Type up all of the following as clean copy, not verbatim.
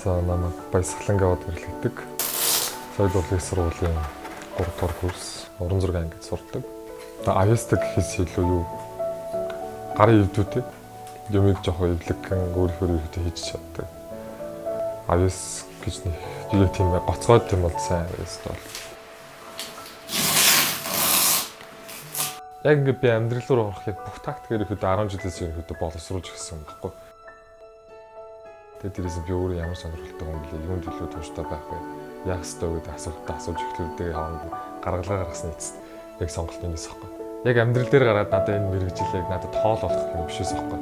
За намайг Баясгалангийн аваад ирлэгдэг. Соёл урлагийн сургуулийн 3 дугаар курс уран зураг ангид сурдаг. Авьяастай гэхээс илүү юу гарын өвдүүдтэй юмыг жоохон эвлэгхэн өөрийнхөө хэрэгтэй хийж чаддаг. Авьяас гэж нэг яг тийм гоцгойд юм бол сайн авьяастай бол. Яг ингээд би амьдрал руу орохыг бүх тактикээр ихэд 10 жилээс ихэд боловсруулж гисэн юм баггүй. Тэгээд дээрээс би өөрөө ямар сонирхолтой юм бэ? Юунд илүү тууштай байх вэ? Яах ёстой гэдэг асуултаа асууж эхлүүлдэг хооронд гаргалгаа гаргасны эцэст яг сонголт энэс ихгүй. Яг амьдрал дээр гараад надад энэ мэрэгжил яг надад хоол олох юм бишээс ихгүй.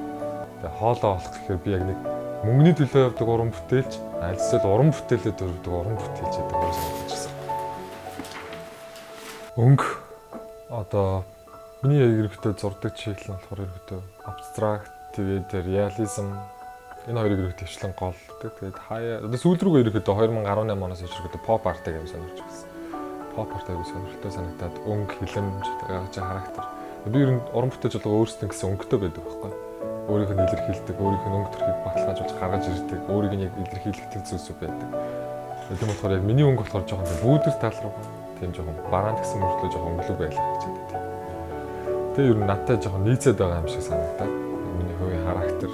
Тэгээд хоолоо олох гэхээр би яг нэг мөнгөний төлөө явдаг уран бүтээлч, альсэл уран бүтээлээ дөрвдөг уран бүтээлч гэдэг юм санагдчихсан. Өнгө одоо миний яг ирэхдээ зурдаг чиглэл нь болохоор ирэхдээ абстракт, тэгээд реализм энэ хоёрыг ирэхдээ хвчлэн голддог. Тэгээд хаяа одоо сүүл рүүгээ ирэхдээ 2018 оноос хойш ирэхдээ pop art-ыг юм сонирч байсан. Pop art-ыг сонирхолтой санагдаад өнгө, хэлэмж, характер. Би ер нь уран бүтээлч болго өөрсдөө гэсэн өнгөтэй байдаг байхгүй. Өөрийнх нь илэрхийлдэг, өөрийнх нь өнгө төрхийг баталгаажуулж гаргаж ирдэг, өөрийг нь яг илэрхийлдэг зүйлсүүд байдаг. Тийм болохоор яг миний өнгө болохоор жоохон бүүдэр тал руу тийм жоохон бараан гэсэн мөртлөө жоохон өнгөлөг байлаа гэж байдаг. Тэгээ ер нь надтай жоохон нийцээд байгаа юм шиг санагдаад миний хувийн характер.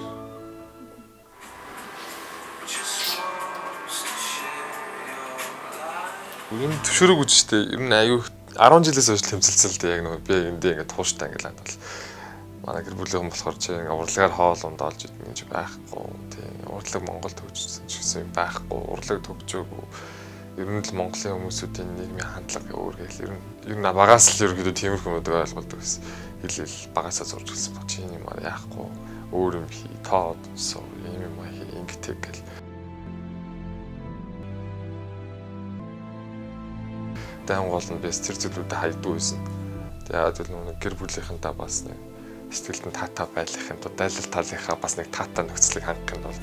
Ер нь төвшөрөөг үжтэй ер нь аюу 10 жилээс хойш тэмцэлцэлтэй яг нэг би эндээ ингээд тууштай ингээд бол манай гэр бүлийн болохоор чи урлагаар хоол ундaalж идэх гэж байхгүй тийм урлаг Монголд төгжсөн ч гэсэн байхгүй урлаг төгжөөгүй ер нь л Монголын хүмүүсүүдийн нийгмийн хандлага өөр гэл ер нь багаас л ерөөдөө тиймэрхүү мөдөг ойлголдог гэсэн хэлэл багасаа зурж гисэн ба чи юм яахгүй өөр юм хий тоод суу юм ингэдэг гэл дан гол нь бэс тэр зүйлүүдэд хайдуу байсан. Тэгээд нэг гэр бүлийнхэнтэй бас нэг сэтгэлд нь татаа байлгахын тулд дайлал талынхаа бас нэг татаа нөхцөлийг хангах нь бол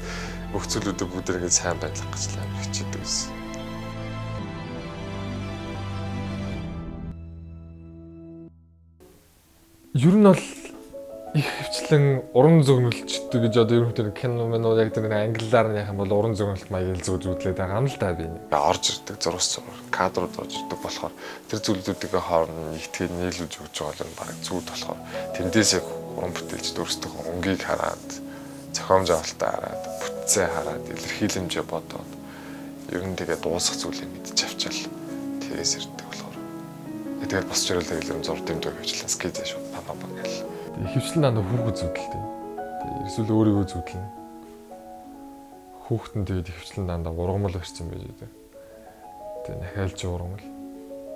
бүх зүйлүүдэд бүгдээрээ сайн байлгах гэж л амар хичээдэг байсан. Ер нь бол их хвчлэн уран зөгнөлчдөг гэж одоо ерөнхийдөө кино мөн яг тэр англиар нь яах юм бол уран зөгнөлт маяг зүүдлээд байгаа юм л да би нэг орж ирдэг зурс кадрууд орж ирдэг болохоор тэр зүйлүүдийн хооронд нэгтгэж нийлүүлж өгч байгаа нь баг зүуд болохоор тэндээс яг уран бүтээлч өөрсдөө өнгийг хараад зохиомж авалтаа хараад бүтцээ хараад илэрхийлэмжээ бодоод ер нь тэгээд дуусах зүйлийг мэдчих авчаал тэгээс ирдэг болохоор тэгээд босч ирэлээ хэлэм зурд юм дөө гэвчлэн скетч шүү папа гэл ихэвчлэн дандаа хүүхэд зүудэлтэй. Тэгээд эсвэл өөрийгөө зүудэлнэ. Хүүхэд нь тэгээд ихэвчлэн дандаа ургамал барьсан байж байгаа. Тэгээд нахайлч ургамал.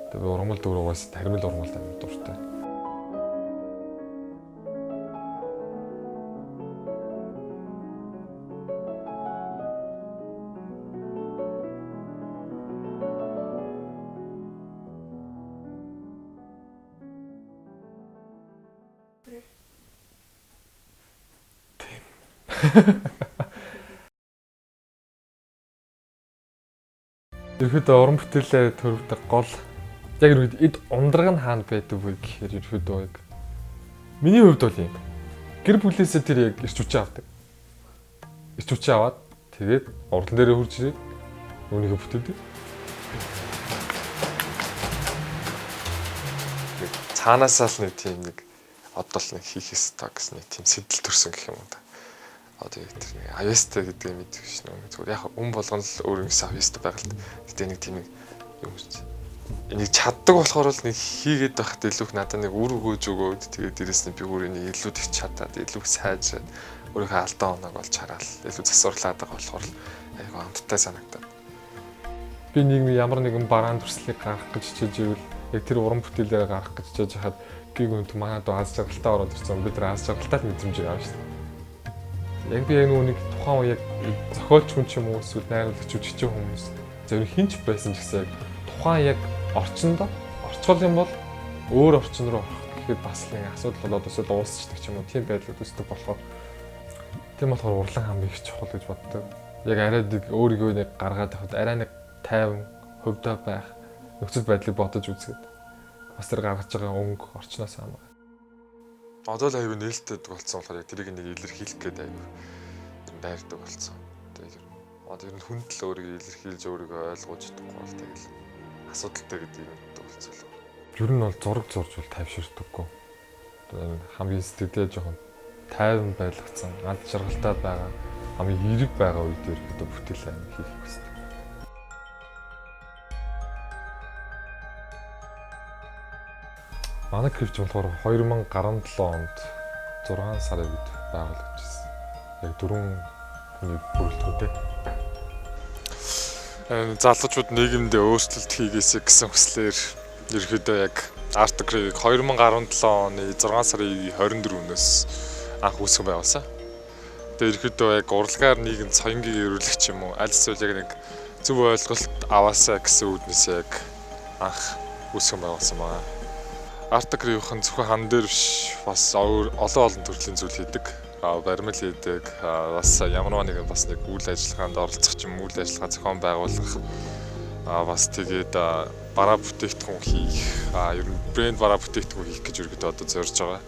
Тэгээд ургамал дөр угаас тармил ургамал амар дуртай. Ерөөдөө уран бүтээлээ төрөвдөг гол яг ерөөд эд ундраг нь хаана байдаг вэ гэхээр ерөөдөө яг миний хувьд бол юм. Гэр бүлээсээ тэр яг ирч хүчээ авдаг. Ирч хүчээ аваад тэгээд урдан дээрээ хурж ирээд өөрийгөө бүтээдэг. Цаанаасаа л нэг тийм нэг одоо л нэг хийх ёстой гэсэн нэг тийм сэтэл төрсөн гэх юм уу та. Одоо яг тэр нэг авьяастай гэдэг юм мэдвэ шнэ. Зүгээр яг болгоно л өөрөөсөө авьяастай байгаа л. Гэтэ нэг тийм юм шүү. Энийг чаддаг болохоор л нэг хийгээд байхад илүү их надад нэг үр өгөөж өгөөд тэгээд дээрэс нь би өөрийгөө илүү их чадаад илүү сайжраад өөрийнхөө алдаа оноог олж хараал илүү засварлаад байгаа болохоор л айгүй амттай санагдаад. Би нийгмийн ямар нэгэн бараан төрслийг гаргах гэж хичээж ивэл яг тэр уран бүтээлээр гаргах гэж хичээж хахад гиг өнт манад аз жаргалтай ороод ирсэн. Бид нар аз жаргалтай мэдрэмж авна шүү дээ. Яг би яг нүг тухайн уу яг зохиолч хүн ч юм уу эсвэл найруулагч үжигч хүмүүс зөвхөн хинч байсан ч гэсэн тухайн яг орчиндоо орчгол юм бол өөр орчин руу орох гэхэд бас нэг асуудал болоод өсөд дуусчихдаг ч юм уу тийм байдлууд үүсдэг болохоор тийм болохоор урлан хамгийн их чухал гэж боддог. Яг арай нэг өөрийгөө нэг гаргаад явахад арай нэг тайван хөвдөө байх нөхцөл байдлыг бодож үзгээд бас тэр гаргаж байгаа өнгө орчноос хамаарна. Одоо л аюу нээлттэй болсон болохоор тэрийг нэг илэрхийлэх гээд аюу байрдаг болсон. Тэгээд Одоо ер нь хүнд л өөрийгөө илэрхийлж өөрийгөө ойлгуулж чадахгүй бол тэгэл асуудалтай гэдэг юм болцсон. Ер нь бол зураг зурж бол тайвширдаггүй. Хамгийн сэтгэлдээ жоохон тайван байлгацсан, ад жаргалтай байгаа, хамгийн эерэг байгаа үед ерөөдөө бүтээл амин хийх хэрэгтэй. Манай кривч болохоор 2017 онд 6 сарын үед байгуулагдсан. Яг 4 хүний бүрэлдэхүүнтэй. Залуучууд нийгэмдээ өөрчлөлт хийгээсэй гэсэн хүслээр ерөөдөө яг Art Crew 2017 оны 6 сарын 24-өөс анх үүсгэн байгуулсан. Тэгээд ерөөдөө яг урлагаар нийгэм соёнгийг эрүүлэх ч юм уу аль эсвэл яг нэг зөв ойлголт аваасаа гэсэн үүднээс яг анх үүсгэн байгуулсан байна. Art Crew-ийн зөвхөн хан дээр биш бас олон төрлийн зүйл хийдэг. Баримл хийдэг, бас ямар нэгэн бас нэг үйл ажиллагаанд оролцох ч юм уу, үйл ажиллагаа зохион байгуулах, бас тэгээд бараа бүтээгдэхүүн хийх, ер нь брэнд бараа бүтээгдэхүүн хийх гэж ерөөдөө одоо зорж байгаа.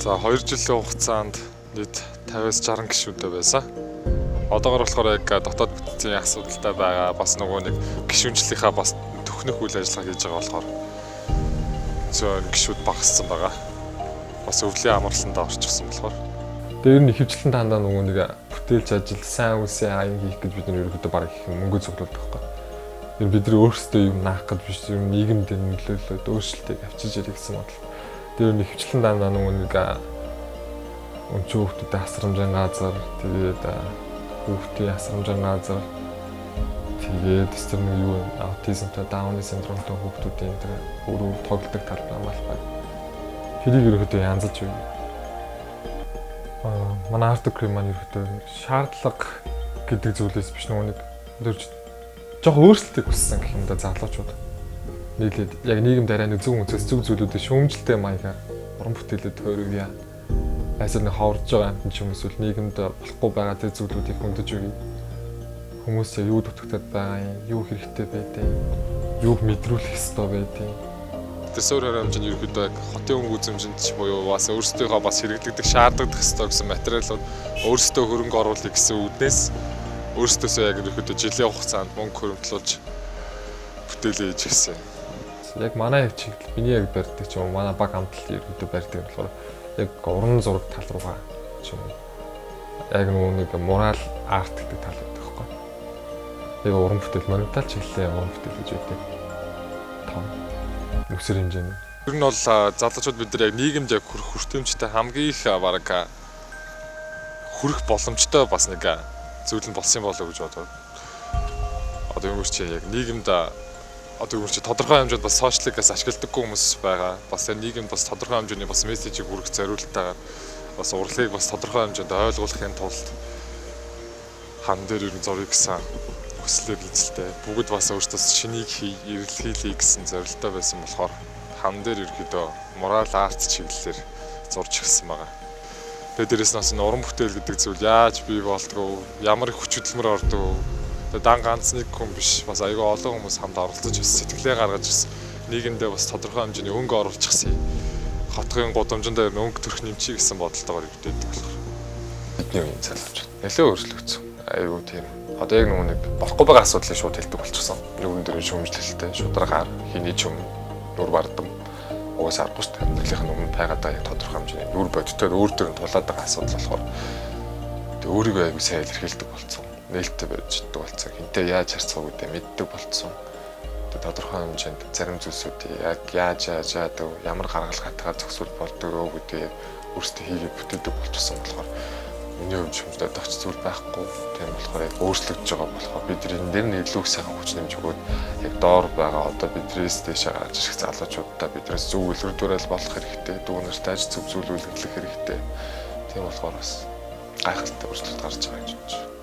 За 2 жилийн хугацаанд нийт 50-60 гишүүнтэй байсан. Одоогор болохоор яг дотоод бүтцийн асуудалтай байгаа, бас нөгөө нэг гишүүнчлийнхаа бас төхнөх үйл ажиллагаа хийж байгаа болохоор зөөн гишүүд багассан байгаа. Бас өвлийн амралтанд орчихсон болохоор. Тэр нь ихэвчлэн дандаа нөгөө нэг бүтээлч ажил, сайн үйлсээ аян хийх гэж бид нэр ерөөдөө бараг их мөнгө зөвлөдөг байхгүй. Тэр бид нар өөрсдөө юм наах гэж биш, юм нийгэмд нөлөөлөд өөрчлөлтийг авчиж ирэх гэсэн бодол. Тэр нь ихэвчлэн дандаа нөгөө нэг өнчөө хүүхдүүдэд асрамжийн газар, тэгээд хүүхдийн асрамжийн газар, тэгээд тэр нэг юу аутизмтай, дауны синдромтой хүүхдүүдийн тэр өөрөө тоглодог талбай малбай. Тэрийг ерөөдөө янзалж байна. Манай Art Crew маань ерөөдөө шаардлага гэдэг зүйлээс биш нөгөө нэг жоох өөрчлөлтийг хүссэн гэх юм да залуучууд. Нийлээд яг нийгэмд арай нэг зөв үнцэс зөв зүйлүүдэд шүүмжлэлтэй маягаар уран бүтээлүүд төрөвья. Айсны хаварж байгаа амт ч юм эсвэл нийгэмд болохгүй байгаа тэр зүйлүүдийг хөндөж өгье. Хүмүүс юу дутагтаад байгаа юм, юу хэрэгтэй байдаг, юуг мэдрүүлэх ёстой байдаг. Төсөөр хэмжээнд ерөөдөө яг хотын өнгө үзэмжинд ч буюу бас өөрсдийнхөө бас хэрэглэгдэх шаардлагатай гэсэн материалууд өөрсдөө хөрөнгө оруулах гэсэн үүднээс өөрсдөөсөө яг ерөөдөө жилийн хугацаанд мөнгө хөрөмтлүүлж бүтээлээ хийж гисэн. Яг манай чиглэл миний яг барьдаг ч юм уу манай баг хамтлал ерөөдөө барьдаг болохоор яг уран зураг тал руугаа ч юм уу яг нэг морал арт гэдэг тал байдаг байхгүй. Яг уран бүтээл монументал чиглэлийн уран бүтээл гэж үүдэг. Том нүсэр хэмжээний. Ер нь бол залуучууд бид нар яг нийгэмд яг хүртээмжтэй хамгийн их бараг хүрэх боломжтой бас нэг зүйл нь болсон болов уу гэж бодоод. Одоо юм чи яг нийгэмд одоо юм чи тодорхой хэмжээнд бас сошиалгаас ашигладаггүй хүмүүс байгаа. Бас энэ нийгэмд бас тодорхой хэмжээний бас мессежийг хүргэх зориулалтайгаар бас урлагийг бас тодорхой хэмжээнд ойлгуулахын тулд хан дээр ер нь зургийг гэсэн хүслээр эзэлтэй. Бүгд бас өөртөө шинийг эргэлхийлье гэсэн зорилттой байсан болохоор хан дээр ерөөдөө морал арт чиглэлээр зурж гисэн байгаа. Тэгээд дээрэс нь бас уран бүтээл гэдэг зүйл яаж бий болдгоо, ямар их хүч хөдөлмөр ордог. Тэгээд дан ганц нэг хүн биш, бас аюул олон хүмүүс хамт оролцож бас сэтгэлээ гаргаж бас нийгэмдээ бас тодорхой хэмжээний өнгө оруулчихсан. Хотгын гудамжинд ер нь өнгө төрөх нэмчий гэсэн бодолтойгоор өвдөдөг болохоор. Бидний үеийн залуучууд нэлээд өөрчлөгдсөн. Аюул тийм. Одоо яг нэг болохгүй байгаа асуудлыг шууд хэлдэг болчихсон. Нүгэн дээр шүүмжлэлтэй, шударгаар, хийний чүм, нүр бардам угаасаа аргагүй шүү дээ. Амьдралын өмнө байгаад байгаа яг тодорхой хэмжээний нүр бодитоор өөр төр нь тулаад байгаа асуудал болохоор тэг өөрийгөө аягүй сайн илэрхийлдэг болсон. Нээлттэй байж чаддаг болсон. Хинтээ яаж харцгааг үдээ мэддэг болсон. Тэг тодорхой хэмжээнд зарим зүйлсүүдийг яг яаж яадаг, ямар гаргалгаатайгаар зохицуул болдог гэдэг өөрсдөө хийгээд бүтээдэг болчихсон болохоор миний хувьд шүмжлээд огч зүйл байхгүй. Тийм болохоор яг өөрчлөгдөж байгаа болохоор бид энэ дээр нь илүү сайхан хүч нэмж өгөөд яг доор байгаа одоо бидрээс дэшээ гарч ирэх залуучуудаа бидрээс зөв үлгэрдүүрэл болох хэрэгтэй. Дүүнэртэй ажил зөв зүйл үлгэрлэх хэрэгтэй. Тийм болохоор бас гайхалтай өөрчлөлт гарч байгаа юм шиг.